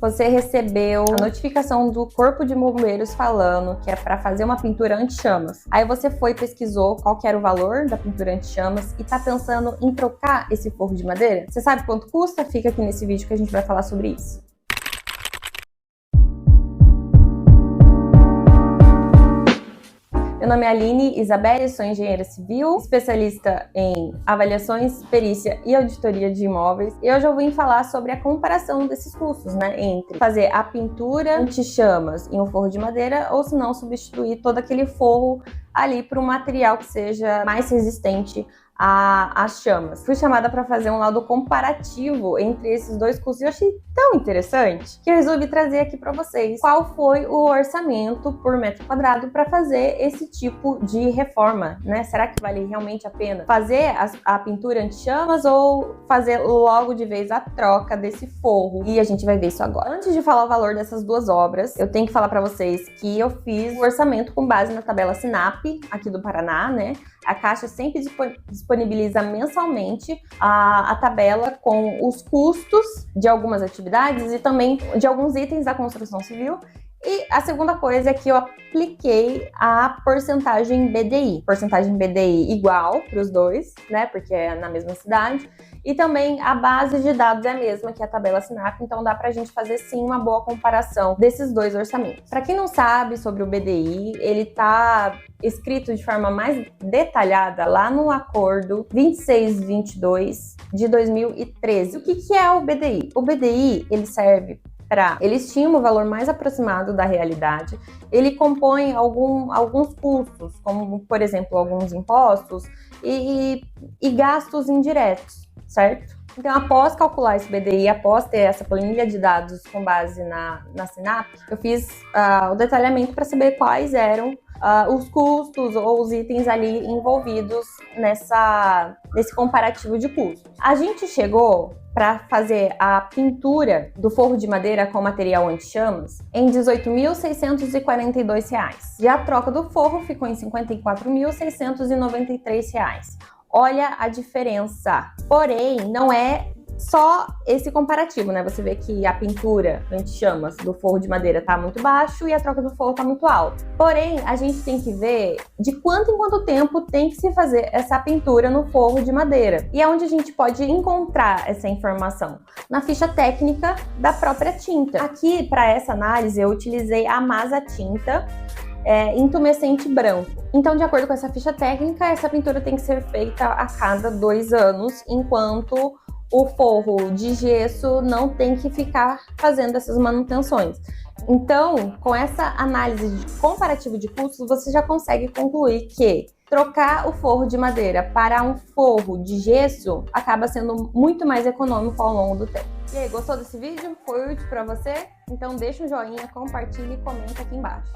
você recebeu a notificação do Corpo de Bombeiros falando que é para fazer uma pintura anti-chamas. Aí você foi e pesquisou qual que era o valor da pintura anti-chamas e tá pensando em trocar esse forro de madeira? Você sabe quanto custa? Fica aqui nesse vídeo que a gente vai falar sobre isso. Meu nome é Aline Isabelle, sou engenheira civil, especialista em avaliações, perícia e auditoria de imóveis. E hoje eu vim falar sobre a comparação desses custos, né? Entre fazer a pintura anti-chamas em um forro de madeira ou se não substituir todo aquele forro ali por um material que seja mais resistente às chamas. Fui chamada para fazer um laudo comparativo entre esses dois custos e eu achei tão interessante que eu resolvi trazer aqui para vocês qual foi o orçamento por metro quadrado para fazer esse tipo de reforma, né? Será que vale realmente a pena fazer a pintura anti-chamas ou fazer logo de vez a troca desse forro? E a gente vai ver isso agora. Antes de falar o valor dessas duas obras, eu tenho que falar para vocês que eu fiz o orçamento com base na tabela Sinap aqui do Paraná, né? A Caixa sempre disponibiliza mensalmente a tabela com os custos de algumas atividades e também de alguns itens da construção civil. E a segunda coisa é que eu apliquei a porcentagem BDI. Porcentagem BDI igual para os dois, né? Porque é na mesma cidade. E também a base de dados é a mesma que a tabela Sinap, então dá pra gente fazer sim uma boa comparação desses dois orçamentos. Para quem não sabe sobre o BDI, ele tá escrito de forma mais detalhada lá no acordo 2622 de 2013. O que é o BDI? O BDI, ele serve ele estima o valor mais aproximado da realidade, ele compõe alguns custos, como, por exemplo, alguns impostos e gastos indiretos, certo? Então, após calcular esse BDI, após ter essa planilha de dados com base na Sinap, eu fiz o detalhamento para saber quais eram os custos ou os itens ali envolvidos nesse comparativo de custos. A gente chegou para fazer a pintura do forro de madeira com material anti-chamas em R$ 18.642. E a troca do forro ficou em R$ 54.693. Olha a diferença. Porém, não é só esse comparativo, né? Você vê que a pintura anti-chamas do forro de madeira tá muito baixo e a troca do forro tá muito alto. Porém, a gente tem que ver de quanto em quanto tempo tem que se fazer essa pintura no forro de madeira. E é onde a gente pode encontrar essa informação? Na ficha técnica da própria tinta. Aqui, para essa análise, eu utilizei a Masa Tinta intumescente branco. Então, de acordo com essa ficha técnica, essa pintura tem que ser feita a cada 2 anos, enquanto o forro de gesso não tem que ficar fazendo essas manutenções. Então, com essa análise de comparativo de custos, você já consegue concluir que trocar o forro de madeira para um forro de gesso acaba sendo muito mais econômico ao longo do tempo. E aí, gostou desse vídeo? Foi útil para você? Então deixa um joinha, compartilha e comenta aqui embaixo.